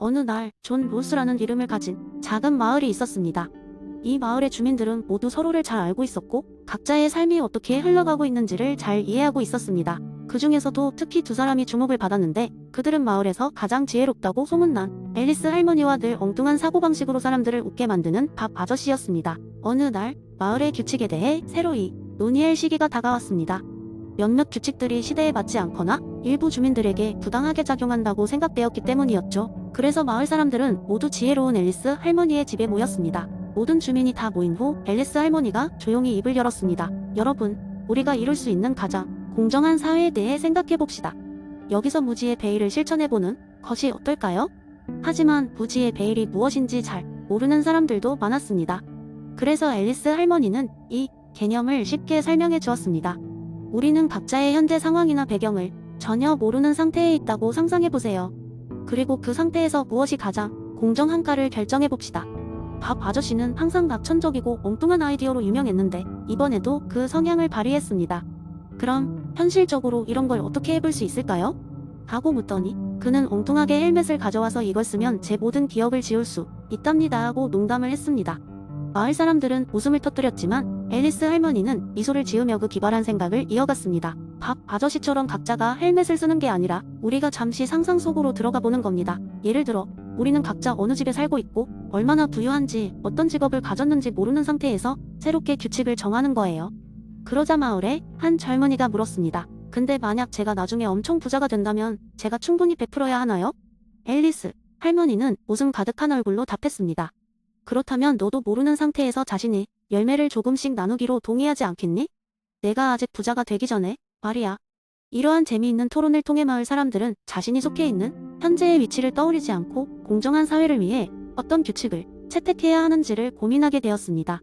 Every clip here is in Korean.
어느 날 존 로스라는 이름을 가진 작은 마을이 있었습니다. 이 마을의 주민들은 모두 서로를 잘 알고 있었고 각자의 삶이 어떻게 흘러가고 있는지를 잘 이해하고 있었습니다. 그 중에서도 특히 두 사람이 주목을 받았는데 그들은 마을에서 가장 지혜롭다고 소문난 앨리스 할머니와 늘 엉뚱한 사고방식으로 사람들을 웃게 만드는 밥 아저씨였습니다. 어느 날 마을의 규칙에 대해 새로이 논의할 시기가 다가왔습니다. 몇몇 규칙들이 시대에 맞지 않거나 일부 주민들에게 부당하게 작용한다고 생각되었기 때문이었죠. 그래서 마을 사람들은 모두 지혜로운 앨리스 할머니의 집에 모였습니다. 모든 주민이 다 모인 후 앨리스 할머니가 조용히 입을 열었습니다. 여러분, 우리가 이룰 수 있는 가장 공정한 사회에 대해 생각해봅시다. 여기서 무지의 베일을 실천해보는 것이 어떨까요? 하지만 무지의 베일이 무엇인지 잘 모르는 사람들도 많았습니다. 그래서 앨리스 할머니는 이 개념을 쉽게 설명해 주었습니다. 우리는 각자의 현재 상황이나 배경을 전혀 모르는 상태에 있다고 상상해보세요. 그리고 그 상태에서 무엇이 가장 공정한가를 결정해봅시다. 밥 아저씨는 항상 낙천적이고 엉뚱한 아이디어로 유명했는데 이번에도 그 성향을 발휘했습니다. 그럼 현실적으로 이런 걸 어떻게 해볼 수 있을까요? 하고 묻더니 그는 엉뚱하게 헬멧을 가져와서 이걸 쓰면 제 모든 기억을 지울 수 있답니다 하고 농담을 했습니다. 마을 사람들은 웃음을 터뜨렸지만 앨리스 할머니는 미소를 지으며 그 기발한 생각을 이어갔습니다. 밥 아저씨처럼 각자가 헬멧을 쓰는 게 아니라 우리가 잠시 상상 속으로 들어가 보는 겁니다. 예를 들어 우리는 각자 어느 집에 살고 있고 얼마나 부유한지 어떤 직업을 가졌는지 모르는 상태에서 새롭게 규칙을 정하는 거예요. 그러자 마을에 한 젊은이가 물었습니다. 근데 만약 제가 나중에 엄청 부자가 된다면 제가 충분히 베풀어야 하나요? 앨리스 할머니는 웃음 가득한 얼굴로 답했습니다. 그렇다면 너도 모르는 상태에서 자신이 열매를 조금씩 나누기로 동의하지 않겠니? 내가 아직 부자가 되기 전에 말이야. 이러한 재미있는 토론을 통해 마을 사람들은 자신이 속해 있는 현재의 위치를 떠올리지 않고 공정한 사회를 위해 어떤 규칙을 채택해야 하는지를 고민하게 되었습니다.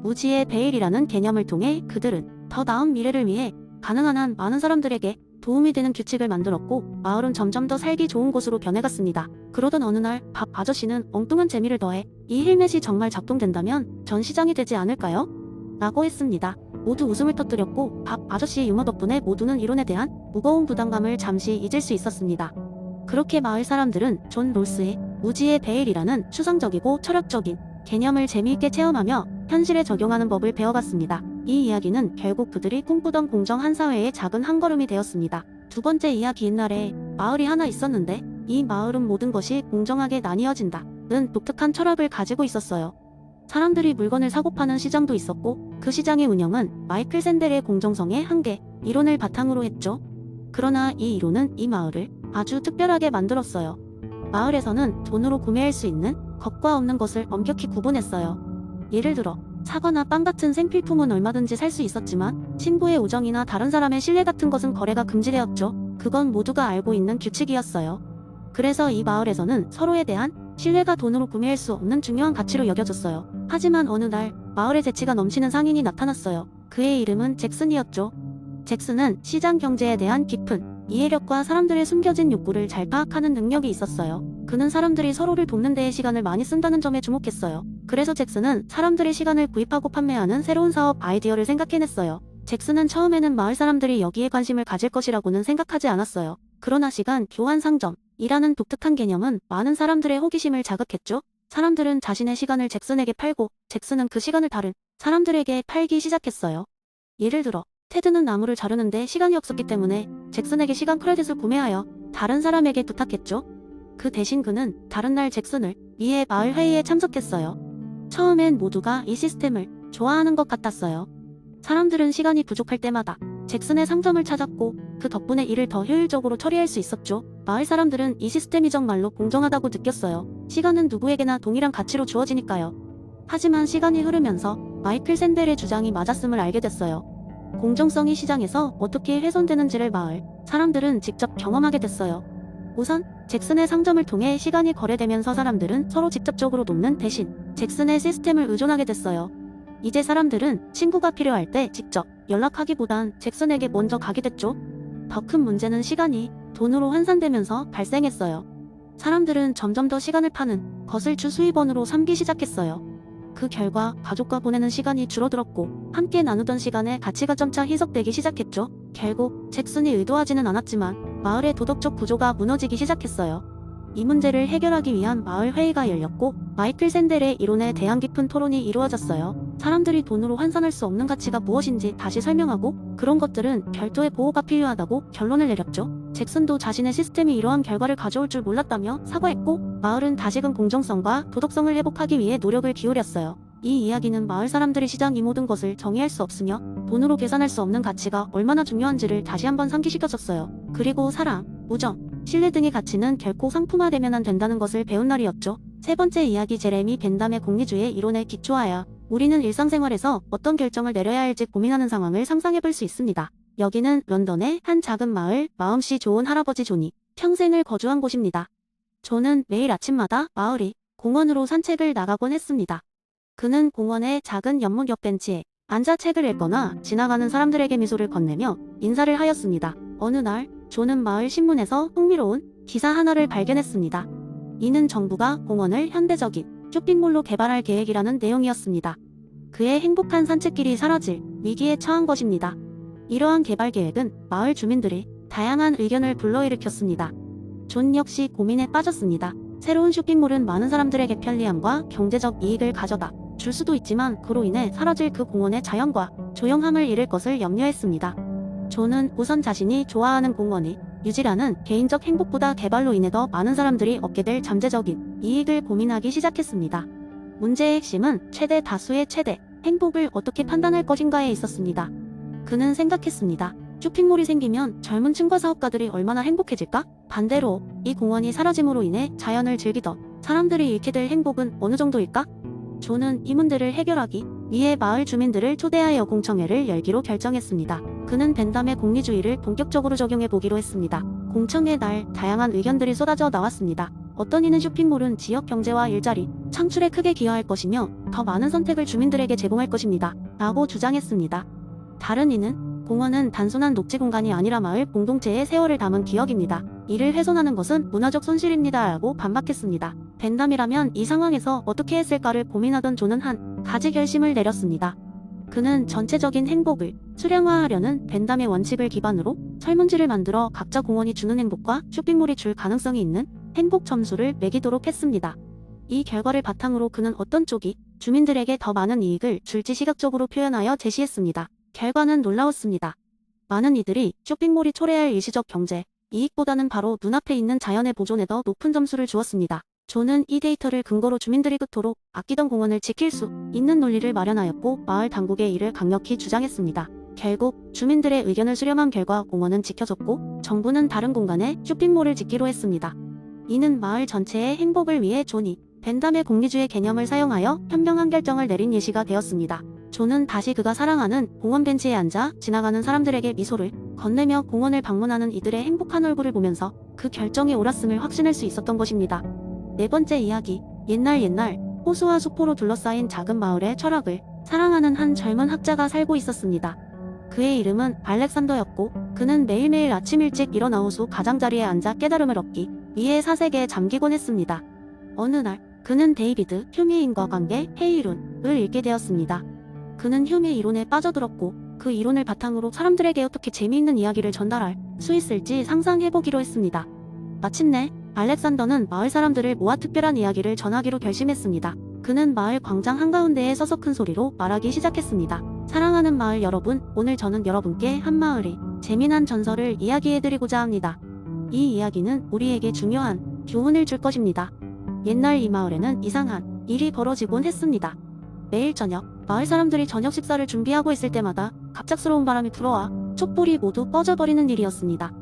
무지의 베일이라는 개념을 통해 그들은 더 나은 미래를 위해 가능한 한 많은 사람들에게 도움이 되는 규칙을 만들었고 마을은 점점 더 살기 좋은 곳으로 변해갔습니다. 그러던 어느 날 밥 아저씨는 엉뚱한 재미를 더해 이 헬멧이 정말 작동된다면 전 시장이 되지 않을까요? 라고 했습니다. 모두 웃음을 터뜨렸고 밥 아저씨의 유머 덕분에 모두는 이론에 대한 무거운 부담감을 잠시 잊을 수 있었습니다. 그렇게 마을 사람들은 존 롤스의 무지의 베일이라는 추상적이고 철학적인 개념을 재미있게 체험하며 현실에 적용하는 법을 배워갔습니다. 이 이야기는 결국 그들이 꿈꾸던 공정한 사회의 작은 한 걸음이 되었습니다. 두 번째 이야기 옛날에 마을이 하나 있었는데 이 마을은 모든 것이 공정하게 나뉘어진다는 독특한 철학을 가지고 있었어요. 사람들이 물건을 사고 파는 시장도 있었고 그 시장의 운영은 마이클 샌델의 공정성의 한계 이론을 바탕으로 했죠. 그러나 이 이론은 이 마을을 아주 특별하게 만들었어요. 마을에서는 돈으로 구매할 수 있는 것과 없는 것을 엄격히 구분했어요. 예를 들어 사과나 빵 같은 생필품은 얼마든지 살 수 있었지만 친구의 우정이나 다른 사람의 신뢰 같은 것은 거래가 금지되었죠. 그건 모두가 알고 있는 규칙이었어요. 그래서 이 마을에서는 서로에 대한 신뢰가 돈으로 구매할 수 없는 중요한 가치로 여겨졌어요. 하지만 어느 날 마을에 재치가 넘치는 상인이 나타났어요. 그의 이름은 잭슨이었죠. 잭슨은 시장 경제에 대한 깊은 이해력과 사람들의 숨겨진 욕구를 잘 파악하는 능력이 있었어요. 그는 사람들이 서로를 돕는 데에 시간을 많이 쓴다는 점에 주목했어요. 그래서 잭슨은 사람들의 시간을 구입하고 판매하는 새로운 사업 아이디어를 생각해냈어요. 잭슨은 처음에는 마을 사람들이 여기에 관심을 가질 것이라고는 생각하지 않았어요. 그러나 시간 교환 상점이라는 독특한 개념은 많은 사람들의 호기심을 자극했죠. 사람들은 자신의 시간을 잭슨에게 팔고 잭슨은 그 시간을 다른 사람들에게 팔기 시작했어요. 예를 들어 테드는 나무를 자르는데 시간이 없었기 때문에 잭슨에게 시간 크레딧을 구매하여 다른 사람에게 부탁했죠. 그 대신 그는 다른 날 잭슨을 위해 마을 회의에 참석했어요. 처음엔 모두가 이 시스템을 좋아하는 것 같았어요. 사람들은 시간이 부족할 때마다 잭슨의 상점을 찾았고 그 덕분에 일을 더 효율적으로 처리할 수 있었죠. 마을 사람들은 이 시스템이 정말로 공정하다고 느꼈어요. 시간은 누구에게나 동일한 가치로 주어지니까요. 하지만 시간이 흐르면서 마이클 샌델의 주장이 맞았음을 알게 됐어요. 공정성이 시장에서 어떻게 훼손되는지를 마을 사람들은 직접 경험하게 됐어요. 우선 잭슨의 상점을 통해 시간이 거래되면서 사람들은 서로 직접적으로 돕는 대신 잭슨의 시스템을 의존하게 됐어요. 이제 사람들은 친구가 필요할 때 직접 연락하기보단 잭슨에게 먼저 가게 됐죠. 더 큰 문제는 시간이 돈으로 환산되면서 발생했어요. 사람들은 점점 더 시간을 파는 것을 주 수입원으로 삼기 시작했어요. 그 결과 가족과 보내는 시간이 줄어들었고 함께 나누던 시간의 가치가 점차 희석되기 시작했죠. 결국 잭슨이 의도하지는 않았지만 마을의 도덕적 구조가 무너지기 시작했어요. 이 문제를 해결하기 위한 마을 회의가 열렸고 마이클 샌델의 이론에 대한 깊은 토론이 이루어졌어요. 사람들이 돈으로 환산할 수 없는 가치가 무엇인지 다시 설명하고 그런 것들은 별도의 보호가 필요하다고 결론을 내렸죠. 잭슨도 자신의 시스템이 이러한 결과를 가져올 줄 몰랐다며 사과했고 마을은 다시금 공정성과 도덕성을 회복하기 위해 노력을 기울였어요. 이 이야기는 마을 사람들이 시장 이 모든 것을 정의할 수 없으며 돈으로 계산할 수 없는 가치가 얼마나 중요한지를 다시 한번 상기시켜줬어요. 그리고 사랑, 우정, 신뢰 등의 가치는 결코 상품화되면 안 된다는 것을 배운 날이었죠. 세 번째 이야기 제레미 벤담의 공리주의 이론에 기초하여 우리는 일상생활에서 어떤 결정을 내려야 할지 고민하는 상황을 상상해볼 수 있습니다. 여기는 런던의 한 작은 마을, 마음씨 좋은 할아버지 존이 평생을 거주한 곳입니다. 존은 매일 아침마다 마을이 공원으로 산책을 나가곤 했습니다. 그는 공원의 작은 연못 옆 벤치에 앉아 책을 읽거나 지나가는 사람들에게 미소를 건네며 인사를 하였습니다. 어느 날 존은 마을 신문에서 흥미로운 기사 하나를 발견했습니다. 이는 정부가 공원을 현대적인 쇼핑몰로 개발할 계획이라는 내용이었습니다. 그의 행복한 산책길이 사라질 위기에 처한 것입니다. 이러한 개발 계획은 마을 주민들이 다양한 의견을 불러일으켰습니다. 존 역시 고민에 빠졌습니다. 새로운 쇼핑몰은 많은 사람들에게 편리함과 경제적 이익을 가져다 줄 수도 있지만 그로 인해 사라질 그 공원의 자연과 조용함을 잃을 것을 염려했습니다. 존은 우선 자신이 좋아하는 공원이 유지라는 개인적 행복보다 개발로 인해 더 많은 사람들이 얻게 될 잠재적인 이익을 고민하기 시작했습니다. 문제의 핵심은 최대 다수의 최대 행복을 어떻게 판단할 것인가에 있었습니다. 그는 생각했습니다. 쇼핑몰이 생기면 젊은 층과 사업가들이 얼마나 행복해질까? 반대로 이 공원이 사라짐으로 인해 자연을 즐기던 사람들이 잃게 될 행복은 어느 정도일까? 존은 이 문제를 해결하기 위해 마을 주민들을 초대하여 공청회를 열기로 결정했습니다. 그는 벤담의 공리주의를 본격적으로 적용해 보기로 했습니다. 공청회 날 다양한 의견들이 쏟아져 나왔습니다. 어떤 이는 쇼핑몰은 지역 경제와 일자리, 창출에 크게 기여할 것이며 더 많은 선택을 주민들에게 제공할 것입니다. 라고 주장했습니다. 다른 이는 공원은 단순한 녹지 공간이 아니라 마을 공동체의 세월을 담은 기억입니다. 이를 훼손하는 것은 문화적 손실입니다. 라고 반박했습니다. 벤담이라면 이 상황에서 어떻게 했을까를 고민하던 존은 한 가지 결심을 내렸습니다. 그는 전체적인 행복을 수량화하려는 벤담의 원칙을 기반으로 설문지를 만들어 각자 공원이 주는 행복과 쇼핑몰이 줄 가능성이 있는 행복 점수를 매기도록 했습니다. 이 결과를 바탕으로 그는 어떤 쪽이 주민들에게 더 많은 이익을 줄지 시각적으로 표현하여 제시했습니다. 결과는 놀라웠습니다. 많은 이들이 쇼핑몰이 초래할 일시적 경제 이익보다는 바로 눈앞에 있는 자연의 보존에 더 높은 점수를 주었습니다. 존은 이 데이터를 근거로 주민들이 그토록 아끼던 공원을 지킬 수 있는 논리를 마련하였고 마을 당국에 이를 강력히 주장했습니다. 결국 주민들의 의견을 수렴한 결과 공원은 지켜졌고 정부는 다른 공간에 쇼핑몰을 짓기로 했습니다. 이는 마을 전체의 행복을 위해 존이 벤담의 공리주의 개념을 사용하여 현명한 결정을 내린 예시가 되었습니다. 존은 다시 그가 사랑하는 공원 벤치에 앉아 지나가는 사람들에게 미소를 건네며 공원을 방문하는 이들의 행복한 얼굴을 보면서 그 결정이 옳았음을 확신할 수 있었던 것입니다. 네 번째 이야기, 옛날 호수와 수포로 둘러싸인 작은 마을의 철학을 사랑하는 한 젊은 학자가 살고 있었습니다. 그의 이름은 알렉산더였고 그는 매일매일 아침 일찍 일어나 호수 가장자리에 앉아 깨달음을 얻기 위해 사색에 잠기곤 했습니다. 어느 날 그는 데이비드 휴메인과 관계 헤이룬을 읽게 되었습니다. 그는 휴메 이론에 빠져들었고 그 이론을 바탕으로 사람들에게 어떻게 재미있는 이야기를 전달할 수 있을지 상상해보기로 했습니다. 마침내 알렉산더는 마을 사람들을 모아 특별한 이야기를 전하기로 결심했습니다. 그는 마을 광장 한가운데에 서서 큰 소리로 말하기 시작했습니다. 사랑하는 마을 여러분, 오늘 저는 여러분께 한 마을의 재미난 전설을 이야기해드리고자 합니다. 이 이야기는 우리에게 중요한 교훈을 줄 것입니다. 옛날 이 마을에는 이상한 일이 벌어지곤 했습니다. 매일 저녁, 마을 사람들이 저녁 식사를 준비하고 있을 때마다 갑작스러운 바람이 불어와 촛불이 모두 꺼져버리는 일이었습니다.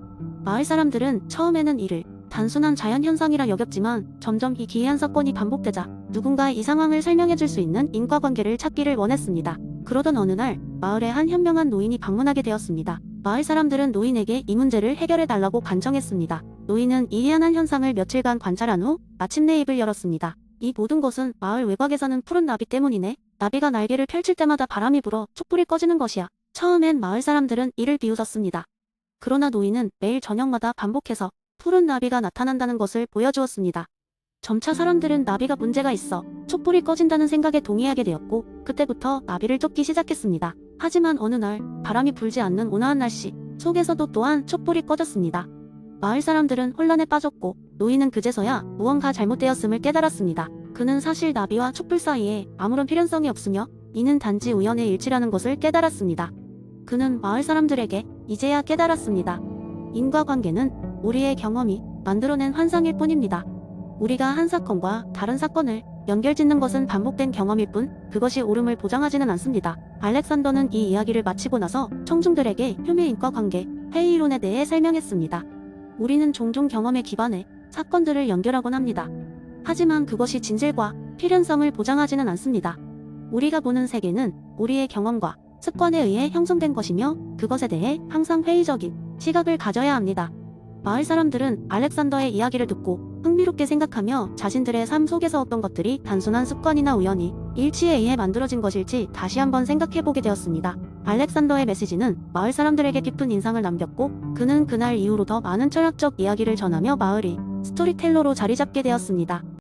마을 사람들은 처음에는 이를 단순한 자연현상이라 여겼지만 점점 이 기이한 사건이 반복되자 누군가 이 상황을 설명해줄 수 있는 인과관계를 찾기를 원했습니다. 그러던 어느 날 마을에 한 현명한 노인이 방문하게 되었습니다. 마을 사람들은 노인에게 이 문제를 해결해달라고 간청했습니다. 노인은 이 희한한 현상을 며칠간 관찰한 후 마침내 입을 열었습니다. 이 모든 것은 마을 외곽에 사는 푸른 나비 때문이네. 나비가 날개를 펼칠 때마다 바람이 불어 촛불이 꺼지는 것이야. 처음엔 마을 사람들은 이를 비웃었습니다. 그러나 노인은 매일 저녁마다 반복해서 푸른 나비가 나타난다는 것을 보여주었습니다. 점차 사람들은 나비가 문제가 있어 촛불이 꺼진다는 생각에 동의하게 되었고 그때부터 나비를 쫓기 시작했습니다. 하지만 어느 날 바람이 불지 않는 온화한 날씨 속에서도 또한 촛불이 꺼졌습니다. 마을 사람들은 혼란에 빠졌고 노인은 그제서야 무언가 잘못되었음을 깨달았습니다. 그는 사실 나비와 촛불 사이에 아무런 필연성이 없으며 이는 단지 우연의 일치라는 것을 깨달았습니다. 그는 마을 사람들에게 이제야 깨달았습니다. 인과관계는 우리의 경험이 만들어낸 환상일 뿐입니다. 우리가 한 사건과 다른 사건을 연결짓는 것은 반복된 경험일 뿐 그것이 옳음을 보장하지는 않습니다. 알렉산더는 이 이야기를 마치고 나서 청중들에게 흉의 인과관계 회의론에 대해 설명했습니다. 우리는 종종 경험에 기반해 사건들을 연결하곤 합니다. 하지만 그것이 진실과 필연성을 보장하지는 않습니다. 우리가 보는 세계는 우리의 경험과 습관에 의해 형성된 것이며 그것에 대해 항상 회의적인 시각을 가져야 합니다. 마을 사람들은 알렉산더의 이야기를 듣고 흥미롭게 생각하며 자신들의 삶 속에서 어떤 것들이 단순한 습관이나 우연히 일치에 의해 만들어진 것일지 다시 한번 생각해보게 되었습니다. 알렉산더의 메시지는 마을 사람들에게 깊은 인상을 남겼고 그는 그날 이후로 더 많은 철학적 이야기를 전하며 마을이 스토리텔러로 자리 잡게 되었습니다.